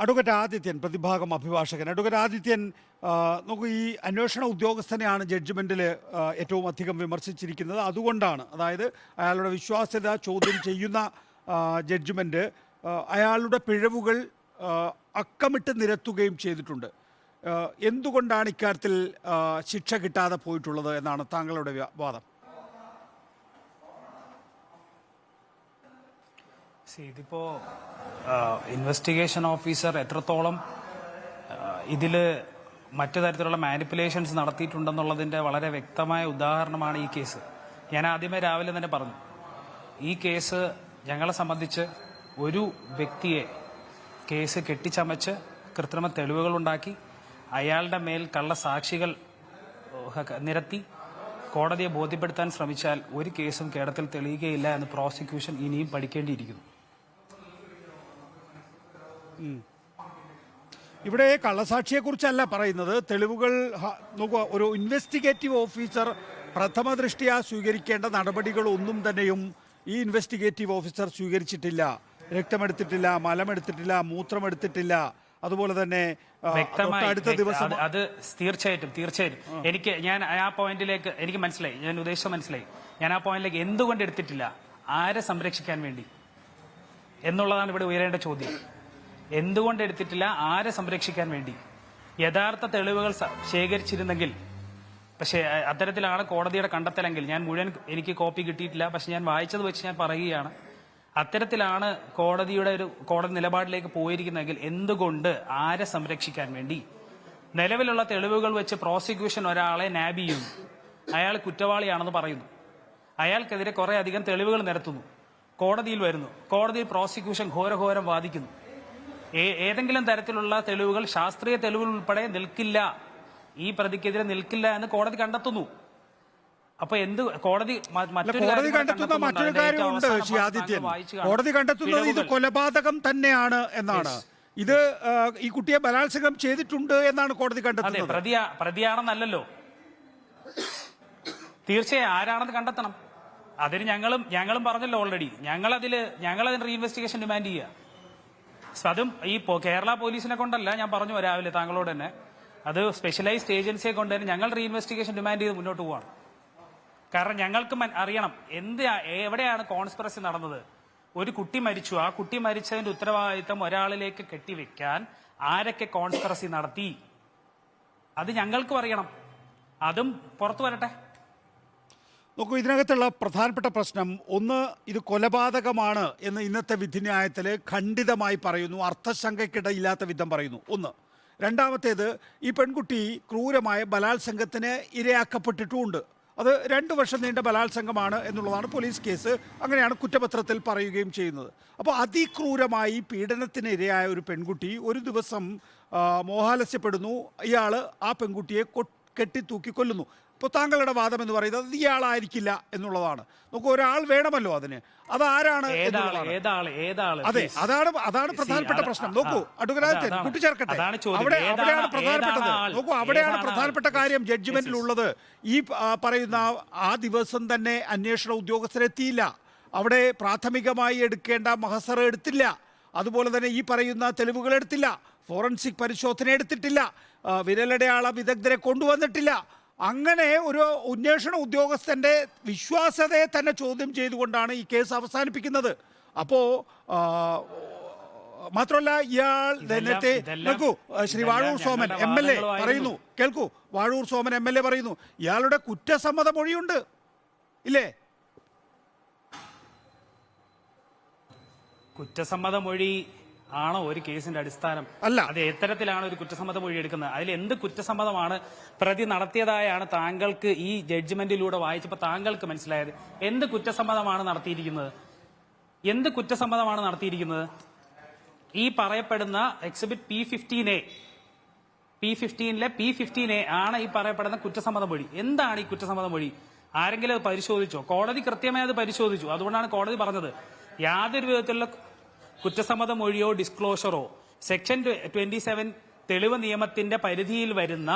Advocate Adithyan, പ്രതിഭാഗം അഭിഭാഷകൻ. Advocate Adithyan, നോക്കൂ, ഈ അന്വേഷണ ഉദ്യോഗസ്ഥനെയാണ് ജഡ്ജ്മെൻറ്റിൽ ഏറ്റവും അധികം വിമർശിച്ചിരിക്കുന്നത്. അതുകൊണ്ടാണ്, അതായത് അയാളുടെ വിശ്വാസ്യത ചോദ്യം ചെയ്യുന്ന ജഡ്ജ്മെൻറ്റ് അയാളുടെ പിഴവുകൾ അക്കമിട്ട് നിരത്തുകയും ചെയ്തിട്ടുണ്ട്. എന്തുകൊണ്ടാണ് ഇക്കാര്യത്തിൽ ശിക്ഷ കിട്ടാതെ പോയിട്ടുള്ളത് എന്നാണ് താങ്കളുടെ വാദം? ഇതിപ്പോ ഇൻവെസ്റ്റിഗേഷൻ ഓഫീസർ എത്രത്തോളം ഇതിൽ മറ്റു തരത്തിലുള്ള മാനിപ്പുലേഷൻസ് നടത്തിയിട്ടുണ്ടെന്നുള്ളതിൻ്റെ വളരെ വ്യക്തമായ ഉദാഹരണമാണ് ഈ കേസ്. ഞാൻ ആദ്യമേ രാവിലെ തന്നെ പറഞ്ഞു, ഈ കേസ് ഞങ്ങളെ സംബന്ധിച്ച് ഒരു വ്യക്തിയെ കേസ് കെട്ടിച്ചമച്ച് കൃത്രിമ തെളിവുകളുണ്ടാക്കി അയാളുടെ മേൽ കള്ളസാക്ഷികൾ നിരത്തി കോടതിയെ ബോധ്യപ്പെടുത്താൻ ശ്രമിച്ചാൽ ഒരു കേസും കേരളത്തിൽ തെളിയുകയില്ല എന്ന് പ്രോസിക്യൂഷൻ ഇനിയും പഠിക്കേണ്ടിയിരിക്കുന്നു. ഇവിടെ കള്ളസാക്ഷിയെക്കുറിച്ചല്ല പറയുന്നത്, തെളിവുകൾ നോക്കുക. ഒരു ഇൻവെസ്റ്റിഗേറ്റീവ് ഓഫീസർ പ്രഥമ ദൃഷ്ട്യാ സ്വീകരിക്കേണ്ട നടപടികളൊന്നും തന്നെയും ഈ ഇൻവെസ്റ്റിഗേറ്റീവ് ഓഫീസർ സ്വീകരിച്ചിട്ടില്ല. രക്തമെടുത്തിട്ടില്ല, മലമെടുത്തിട്ടില്ല, മൂത്രമെടുത്തിട്ടില്ല. അതുപോലെ തന്നെ അടുത്ത ദിവസം അത് തീർച്ചയായിട്ടും ഞാൻ ആ പോയിന്റിലേക്ക് എനിക്ക് മനസ്സിലായി, ഞാൻ ഉദ്ദേശിച്ചത് മനസ്സിലായി. ഞാൻ ആ പോയിന്റിലേക്ക് എന്തുകൊണ്ട് എടുത്തിട്ടില്ല, ആരെ സംരക്ഷിക്കാൻ വേണ്ടി എന്നുള്ളതാണ് ഇവിടെ ഉയരേണ്ട ചോദ്യം. എന്തുകൊണ്ട് എടുത്തിട്ടില്ല, ആരെ സംരക്ഷിക്കാൻ വേണ്ടി? യഥാർത്ഥ തെളിവുകൾ ശേഖരിച്ചിരുന്നെങ്കിൽ, പക്ഷേ അത്തരത്തിലാണ് കോടതിയുടെ കണ്ടെത്തലെങ്കിൽ, ഞാൻ മുഴുവൻ എനിക്ക് കോപ്പി കിട്ടിയിട്ടില്ല, പക്ഷെ ഞാൻ വായിച്ചത് വെച്ച് ഞാൻ പറയുകയാണ്, അത്തരത്തിലാണ് കോടതി നിലപാടിലേക്ക് പോയിരിക്കുന്നതെങ്കിൽ എന്തുകൊണ്ട്, ആരെ സംരക്ഷിക്കാൻ വേണ്ടി? നിലവിലുള്ള തെളിവുകൾ വെച്ച് പ്രോസിക്യൂഷൻ ഒരാളെ നാബ് ചെയ്യുന്നു, അയാൾ കുറ്റവാളിയാണെന്ന് പറയുന്നു, അയാൾക്കെതിരെ കുറെ അധികം തെളിവുകൾ നിരത്തുന്നു, കോടതിയിൽ വരുന്നു, കോടതിയിൽ പ്രോസിക്യൂഷൻ ഘോരഘോരം വാദിക്കുന്നു. ഏതെങ്കിലും തരത്തിലുള്ള തെളിവുകൾ, ശാസ്ത്രീയ തെളിവുകൾ ഉൾപ്പെടെ നിൽക്കില്ല, ഈ പ്രതിക്കെതിരെ നിൽക്കില്ല എന്ന് കോടതി കണ്ടെത്തുന്നു. അപ്പൊ കോടതി കണ്ടെത്തുന്ന മറ്റൊരു കാര്യമുണ്ട് ആദിത്യൻ. കോടതി കണ്ടെത്തുന്നത് ഇത് കൊലപാതകം തന്നെയാണ് എന്നാണ്. ഇത് ഈ കുട്ടിയെ ബലാത്സംഗം ചെയ്തിട്ടുണ്ട് എന്നാണ് കോടതി കണ്ടെത്തുന്നത്. പ്രതിയാണെന്നല്ലോ. തീർച്ചയായും ആരാണെന്ന് കണ്ടെത്തണം. അതിന് ഞങ്ങളും പറഞ്ഞല്ലോ ഓൾറെഡി. ഞങ്ങളതിന് റീഇൻവെസ്റ്റിഗേഷൻ ഡിമാൻഡ് ചെയ്യുക. അതും ഈ കേരള പോലീസിനെ കൊണ്ടല്ല, ഞാൻ പറഞ്ഞു രാവിലെ താങ്കളോട് തന്നെ, അത് സ്പെഷ്യലൈസ്ഡ് ഏജൻസിയെ കൊണ്ട് തന്നെ ഞങ്ങൾ റീഇൻവെസ്റ്റിഗേഷൻ ഡിമാൻഡ് ചെയ്ത് മുന്നോട്ട് പോവാണ്. കാരണം ഞങ്ങൾക്ക് അറിയണം എവിടെയാണ് കോൺസ്പിറസി നടന്നത്. ഒരു കുട്ടി മരിച്ചു, ആ കുട്ടി മരിച്ചതിന്റെ ഉത്തരവാദിത്തം ഒരാളിലേക്ക് കെട്ടിവെക്കാൻ ആരൊക്കെ കോൺസ്പിറസി നടത്തി, അത് ഞങ്ങൾക്കും അറിയണം. അതും പുറത്തു വരട്ടെ. നോക്കൂ, ഇതിനകത്തുള്ള പ്രധാനപ്പെട്ട പ്രശ്നം ഒന്ന്, ഇത് കൊലപാതകമാണ് എന്ന് ഇന്നത്തെ വിധിന്യായത്തിൽ ഖണ്ഡിതമായി പറയുന്നു, അർത്ഥശങ്കയ്ക്കിടയില്ലാത്ത വിധം പറയുന്നു. ഒന്ന്. രണ്ടാമത്തേത്, ഈ പെൺകുട്ടി ക്രൂരമായ ബലാത്സംഗത്തിന് ഇരയാക്കപ്പെട്ടിട്ടുമുണ്ട്. അത് 2 വർഷം നീണ്ട ബലാത്സംഗമാണ് എന്നുള്ളതാണ് പോലീസ് കേസ്. അങ്ങനെയാണ് കുറ്റപത്രത്തിൽ പറയുകയും ചെയ്യുന്നത്. അപ്പോൾ അതിക്രൂരമായി പീഡനത്തിന് ഇരയായ ഒരു പെൺകുട്ടി ഒരു ദിവസം മോഹാലസ്യപ്പെടുന്നു, ഇയാൾ ആ പെൺകുട്ടിയെ കെട്ടിത്തൂക്കി കൊല്ലുന്നു. ഇപ്പോൾ താങ്കളുടെ വാദം എന്ന് പറയുന്നത് അത് ഇയാളായിരിക്കില്ല എന്നുള്ളതാണ്. നമുക്ക് ഒരാൾ വേണമല്ലോ അതിന്, അതാരാണ്? അതെ, അതാണ് പ്രധാനപ്പെട്ട പ്രശ്നം. നോക്കൂ അഡ്വക്കേറ്റ്, കൂട്ടിച്ചേർക്കട്ടെ, അവിടെയാണ് പ്രധാനപ്പെട്ടത്. നോക്കൂ, അവിടെയാണ് പ്രധാനപ്പെട്ട കാര്യം ജഡ്ജ്മെന്റിലുള്ളത്. ഈ പറയുന്ന ആ ദിവസം തന്നെ അന്വേഷണ ഉദ്യോഗസ്ഥരെത്തിയില്ല, അവിടെ പ്രാഥമികമായി എടുക്കേണ്ട മഹസർ എടുത്തില്ല, അതുപോലെ തന്നെ ഈ പറയുന്ന തെളിവുകൾ എടുത്തില്ല, ഫോറൻസിക് പരിശോധന എടുത്തിട്ടില്ല, വിരലടയാള വിദഗ്ധരെ കൊണ്ടുവന്നിട്ടില്ല. അങ്ങനെ ഒരു അന്വേഷണ ഉദ്യോഗസ്ഥൻ്റെ വിശ്വാസ്യതയെ തന്നെ ചോദ്യം ചെയ്തുകൊണ്ടാണ് ഈ കേസ് അവസാനിപ്പിക്കുന്നത്. അപ്പോൾ മാത്രമല്ല, ഇയാൾ നേരത്തെ കേൾക്കൂ, ശ്രീ വാഴൂർ സോമൻ MLA പറയുന്നു, കേൾക്കൂ, വാഴൂർ സോമൻ MLA പറയുന്നു, ഇയാളുടെ കുറ്റസമ്മത മൊഴിയുണ്ട്, ഇല്ലേ? കുറ്റസമ്മത മൊഴി ആണോ ഒരു കേസിന്റെ അടിസ്ഥാനം? അല്ല. അത് എത്തരത്തിലാണ് ഒരു കുറ്റസമ്മത മൊഴി എടുക്കുന്നത്? അതിൽ എന്ത് കുറ്റസമ്മതമാണ് പ്രതി നടത്തിയതായാണ് താങ്കൾക്ക് ഈ ജഡ്ജ്മെന്റിലൂടെ വായിച്ചപ്പോൾ താങ്കൾക്ക് മനസ്സിലായത്? എന്ത് കുറ്റസമ്മതമാണ് നടത്തിയിരിക്കുന്നത്? എന്ത് കുറ്റസമ്മതമാണ് നടത്തിയിരിക്കുന്നത്? ഈ പറയപ്പെടുന്ന എക്സിബിറ്റ് P15A P15A ആണ് ഈ പറയപ്പെടുന്ന കുറ്റസമ്മത മൊഴി. എന്താണ് ഈ കുറ്റസമ്മത മൊഴി? ആരെങ്കിലും അത് പരിശോധിച്ചോ? കോടതി കൃത്യമായി അത് പരിശോധിച്ചു. അതുകൊണ്ടാണ് കോടതി പറഞ്ഞത് യാതൊരു വിധത്തിലുള്ള കുറ്റസമ്മത മൊഴിയോ ഡിസ്ക്ലോഷറോ സെക്ഷൻ 27 തെളിവ് നിയമത്തിന്റെ പരിധിയിൽ വരുന്ന,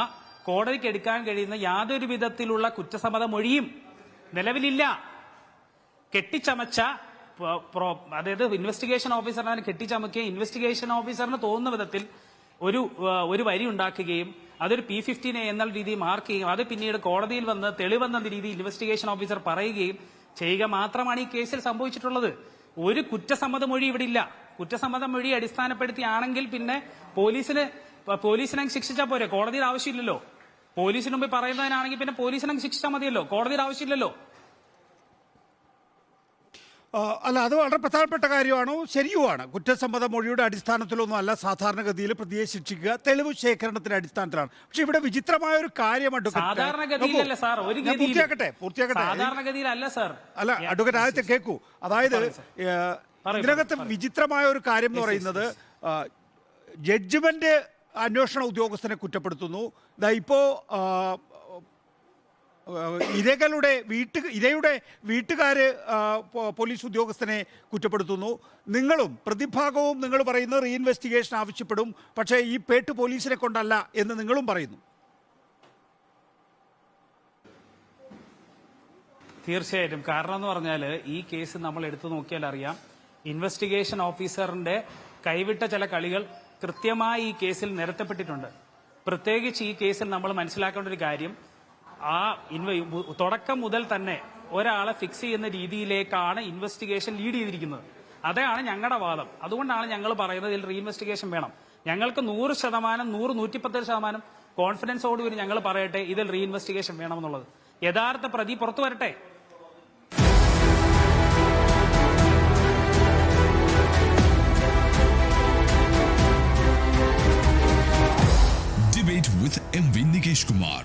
കോടതിക്ക് എടുക്കാൻ കഴിയുന്ന യാതൊരു വിധത്തിലുള്ള കുറ്റസമ്മത മൊഴിയും നിലവിലില്ല. കെട്ടിച്ചമച്ച അതായത് ഇൻവെസ്റ്റിഗേഷൻ ഓഫീസറിനെ കെട്ടിച്ചമക്കുകയും ഇൻവെസ്റ്റിഗേഷൻ ഓഫീസറിന് തോന്നുന്ന വിധത്തിൽ ഒരു വരി ഉണ്ടാക്കുകയും അതൊരു P15 എന്നുള്ള രീതിയിൽ മാർക്ക് ചെയ്യുകയും അത് പിന്നീട് കോടതിയിൽ വന്ന് തെളിവെന്ന രീതിയിൽ ഇൻവെസ്റ്റിഗേഷൻ ഓഫീസർ പറയുകയും ചെയ്യുക മാത്രമാണ് ഈ കേസിൽ സംഭവിച്ചിട്ടുള്ളത്. ഒരു കുറ്റസമ്മത മൊഴി ഇവിടെ ഇല്ല. കുറ്റസമ്മത മൊഴി അടിസ്ഥാനപ്പെടുത്തിയാണെങ്കിൽ പിന്നെ പോലീസിനെ ശിക്ഷിച്ചാൽ പോരെ, കോടതിയുടെ ആവശ്യമില്ലല്ലോ. പോലീസിന് മുമ്പ് പറയുന്നതിനാണെങ്കിൽ പിന്നെ പോലീസിനെ ശിക്ഷിച്ചാൽ മതിയല്ലോ, കോടതിയുടെ ആവശ്യമില്ലല്ലോ. അല്ല, അത് വളരെ പ്രധാനപ്പെട്ട കാര്യമാണോ, ശരിയുമാണ്. കുറ്റസമ്മത മൊഴിയുടെ അടിസ്ഥാനത്തിലൊന്നും അല്ല സാധാരണഗതിയിൽ പ്രതിയെ ശിക്ഷിക്കുക, തെളിവ് ശേഖരണത്തിന്റെ അടിസ്ഥാനത്തിലാണ്. പക്ഷെ ഇവിടെ വിചിത്രമായ ഒരു കാര്യം സാധാരണഗതിയിലല്ല സാർ, പൂർത്തിയാക്കട്ടെ. സാധാരണഗതിയിലല്ല സാർ. അല്ല, അഡ്വക്കേറ്റ് ആദ്യത്തെ കേൾക്കൂ. അതായത് ഇതിനകത്ത് വിചിത്രമായ ഒരു കാര്യം എന്ന് പറയുന്നത്, ജഡ്ജ്മെന്റ് അന്വേഷണ ഉദ്യോഗസ്ഥനെ കുറ്റപ്പെടുത്തുന്നു. ഇപ്പോ ഇരയുടെ വീട്ടുകാര് പോലീസ് ഉദ്യോഗസ്ഥനെ കുറ്റപ്പെടുത്തുന്നു. നിങ്ങളും പ്രതിഭാഗവും നിങ്ങൾ പറയുന്നത് റീഇൻവെസ്റ്റിഗേഷൻ ആവശ്യപ്പെടും, പക്ഷേ ഈ പേട്ട് പോലീസിനെ കൊണ്ടല്ല എന്ന് നിങ്ങളും പറയുന്നു. തീർച്ചയായിട്ടും. കാരണം എന്ന് പറഞ്ഞാൽ ഈ കേസ് നമ്മൾ എടുത്തു നോക്കിയാൽ അറിയാം, ഇൻവെസ്റ്റിഗേഷൻ ഓഫീസറിന്റെ കൈവിട്ട ചില കളികൾ കൃത്യമായി ഈ കേസിൽ നിരത്തപ്പെട്ടിട്ടുണ്ട്. പ്രത്യേകിച്ച് ഈ കേസിൽ നമ്മൾ മനസ്സിലാക്കേണ്ട ഒരു കാര്യം, തുടക്കം മുതൽ തന്നെ ഒരാളെ ഫിക്സ് ചെയ്യുന്ന രീതിയിലേക്കാണ് ഇൻവെസ്റ്റിഗേഷൻ ലീഡ് ചെയ്തിരിക്കുന്നത്. അതാണ് ഞങ്ങളുടെ വാദം. അതുകൊണ്ടാണ് ഞങ്ങൾ പറയുന്നത് ഇതിൽ റീഇൻവെസ്റ്റിഗേഷൻ വേണം. ഞങ്ങൾക്ക് 100%, 110% കോൺഫിഡൻസോടുകൂടി ഞങ്ങൾ പറയട്ടെ ഇതിൽ റീഇൻവെസ്റ്റിഗേഷൻ വേണമെന്നുള്ളത്. യഥാർത്ഥ പ്രതി പുറത്തു വരട്ടെ. Debate with MV Nikesh Kumar.